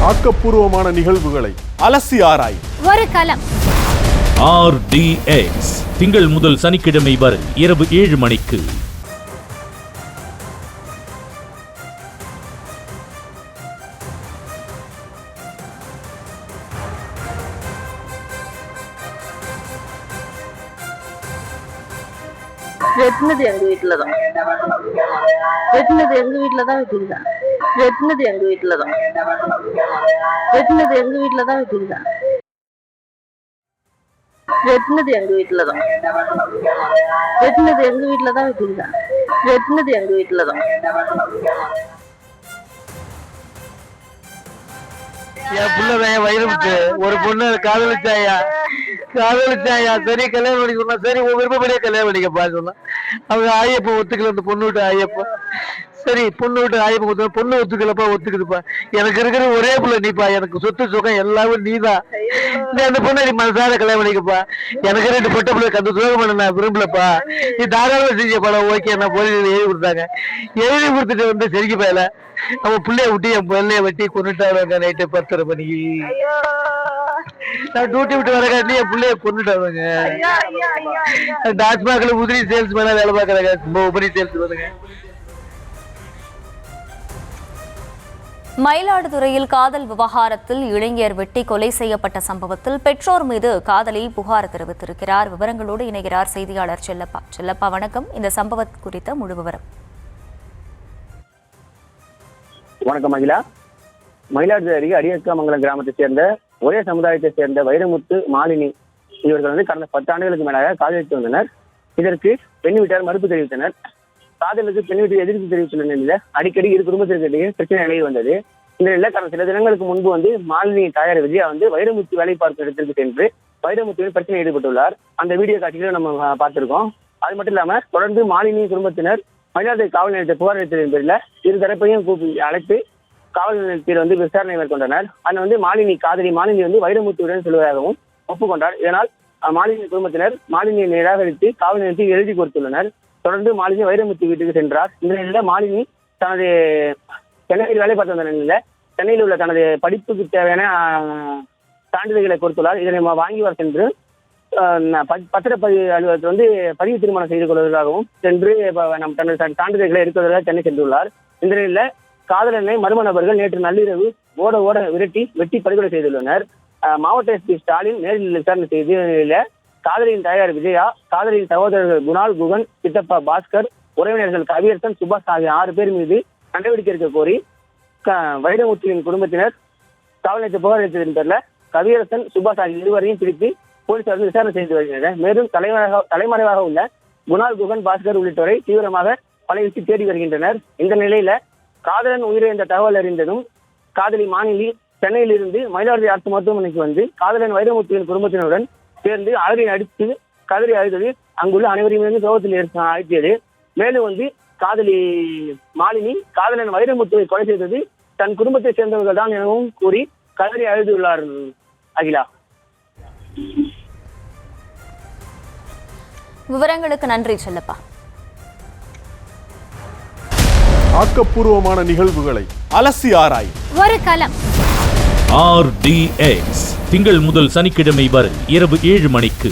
ஆக்கப்பூர்வமான நிகழ்வுகளை அலசி ஆராய் ஒரு களம். RDX திங்கள் முதல் சனிக்கிழமை வரை இரவு 7 மணிக்கு. வெட்டினது எங்க வீட்டுலதான். வெட்டினது எங்க வீட்டுலதான் வெட்டிருக்கேன். வெட்டினது எங்க வீட்டுலதான். வெட்டினது எங்க வீட்டுலதான் வெட்டிருக்கேன். வெட்டினது எங்க வீட்டுலதான். வெட்டினது எங்க வீட்டுலதான் வெட்டிருக்கேன். வெட்டினது எங்க வீட்டுலதான். என் பிள்ளைதான் வயிறு விட்டு ஒரு பொண்ணு காதலிச்சாயா. சரி கல்யாணம் பண்ணிக்க சொன்னா, சரி உன் விருப்பப்படியே கல்யாணம் பண்ணிக்கப்பா சொன்னா. அவங்க ஆயப்ப ஒத்துக்கல, அந்த பொண்ணு விட்டு ஆயப்பா. சரி பொண்ணு விட்டு ஆயப்ப ஒத்துக்க, பொண்ணு ஒத்துக்கலப்பா, ஒத்துக்குதுப்பா. எனக்கு இருக்கிற ஒரே பிள்ளை நீப்பா, எனக்கு சொத்து சுகம் எல்லாமே நீதான். நீ அந்த பொண்ணை நீ மனசார கல்யாணம் பண்ணிக்கப்பா. எனக்கு 2 பொட்ட பிள்ளை அந்த துரோகம் பண்ண நான் விரும்பலப்பா. நீ தாராளமா செஞ்சப்பா. ஓகே நான் போலீஸ் எழுதி கொடுத்தாங்க. எழுதி கொடுத்துட்டு வந்து சரிக்கு போயல அவன் பிள்ளைய விட்டு என் பிள்ளைய வெட்டி கொண்டுட்டாங்க. நைட்டு 10:30 மணிக்கு நான் டியூட்டி விட்டு வரக்காட்டி என் பிள்ளைய கொண்டுட்டாங்க. டாஸ்மாக்ல உதிரி சேல்ஸ் மேல வேலை பார்க்கறாங்க. உபரி சேல்ஸ் பண்ணுங்க. மயிலாடுதுறையில் காதல் விவகாரத்தில் இளைஞர் வெட்டி கொலை செய்யப்பட்ட சம்பவத்தில் பெற்றோர் மீது காதலி புகார் தெரிவித்திருக்கிறார். விவரங்களோடு இணைகிறார் செய்தியாளர் செல்லப்பா. செல்லப்பா வணக்கம். இந்த சம்பவம் குறித்த முழு விவரம். வணக்கம் மகிழா. மயிலாடுதுறை அருகே அடியக்காமங்கலம் கிராமத்தை சேர்ந்த ஒரே சமுதாயத்தை சேர்ந்த வைரமுத்து, மாலினி இவர்கள் கடந்த 10 ஆண்டுகளுக்கு மேலாக காதலித்து வந்தனர். இதற்கு பெண் வீட்டார் மறுப்பு தெரிவித்தனர். காதலுக்கு பெண் வீட்டை எதிர்ப்பு தெரிவித்துள்ள நிலையில் அடிக்கடி இரு குடும்பத்திற்கிடையே பிரச்சனை நிலையில் வந்தது. இந்த நிலையில் கடந்த சில தினங்களுக்கு முன்பு மாலினி தாயார் விஜயா வைரமுத்து வேலை பார்க்கும் இடத்திற்கு சென்று வைரமுத்துவின் பிரச்சனை ஈடுபட்டுள்ளார். அந்த வீடியோ காட்சிகளை நம்ம பார்த்திருக்கோம். அது மட்டும் இல்லாம தொடர்ந்து மாலினி குடும்பத்தினர் மயிலாடுதுறை காவல் நிலையத்தை புகார் அளித்ததன் பேரில் இரு தரப்பையும் அழைத்து காவல் நிலையத்தில் விசாரணை மேற்கொண்டனர். அதில் மாலினி காதலி மாலினி வைரமுத்துவுடன் செல்வதாகவும் ஒப்புக்கொண்டார். இதனால் மாலினி குடும்பத்தினர் மாலினியை நிராகரித்து காவல் நிலையத்தில் எழுதி கொடுத்துள்ளனர். தொடர்ந்து மாலினி வைரமுத்து வீட்டுக்கு சென்றார். இந்த நிலையில மாலினி தனது சென்னையில் வேலை பார்த்து வந்த நிலையில சென்னையில் உள்ள தனது படிப்புக்கு தேவையான சான்றிதழ்களை கொடுத்துள்ளார். இதனை வாங்கி வர சென்று பத்திரப்பதிவு அலுவலகத்தில் பதிவு திருமணம் செய்து கொள்வதற்காகவும் சென்று தனது சான்றிதழ்களை எடுப்பதற்காக சென்னை சென்றுள்ளார். இந்த நிலையில காதலனை மர்ம நபர்கள் நேற்று நள்ளிரவு ஓட வெட்டி படுகொலை செய்துள்ளனர். மாவட்ட எஸ்பி ஸ்டாலின் நேரில் விசாரணை செய்த நிலையில காதலியின் தாயார் விஜயா, காதலியின் சகோதரர்கள் குணால், குகன், சித்தப்பா பாஸ்கர், உறவினர்கள் கவியரசன், சுபாஷ் ஆகிய 6 பேர் மீது நடவடிக்கை எடுக்க கோரி வைரமுத்துவின் குடும்பத்தினர் காவல் நிலையத்தை புகார் அளித்ததன் பேர்ல கவியரசன், சுபாஷ் ஆகிய இருவரையும் பிடித்து போலீசார் விசாரணை செய்து வருகின்றனர். மேலும் தலைமறைவாக உள்ள குணால், குகன், பாஸ்கர் உள்ளிட்டோரை தீவிரமாக பணியிட்டு தேடி வருகின்றனர். இந்த நிலையில காதலன் உயிரிழந்த தகவல் அறிந்ததும் காதலி மாலினி சென்னையில் இருந்து மயிலாடுதுறை அரசு மருத்துவமனைக்கு காதலன் வைரமுத்துவின் குடும்பத்தினருடன் சேர்ந்து அழகின் அடித்து கதறி அழுதது அங்குள்ள அனைவரையும் சோகத்தில் ஆழ்த்தியது. மேலும் காதலி மாலினி காதலன் வைரமுத்துவை கொலை செய்தது தன் குடும்பத்தை சேர்ந்தவர்கள் தான் எனவும் கூறி கதறி அழுதுள்ளார். அகிலா, விவரங்களுக்கு நன்றி செல்லப்பா. ஆக்கப்பூர்வமான நிகழ்வுகளை அலசி ஆராய் ஒரு களம். RDX திங்கள் முதல் சனிக்கிழமை வரை இரவு 7 மணிக்கு.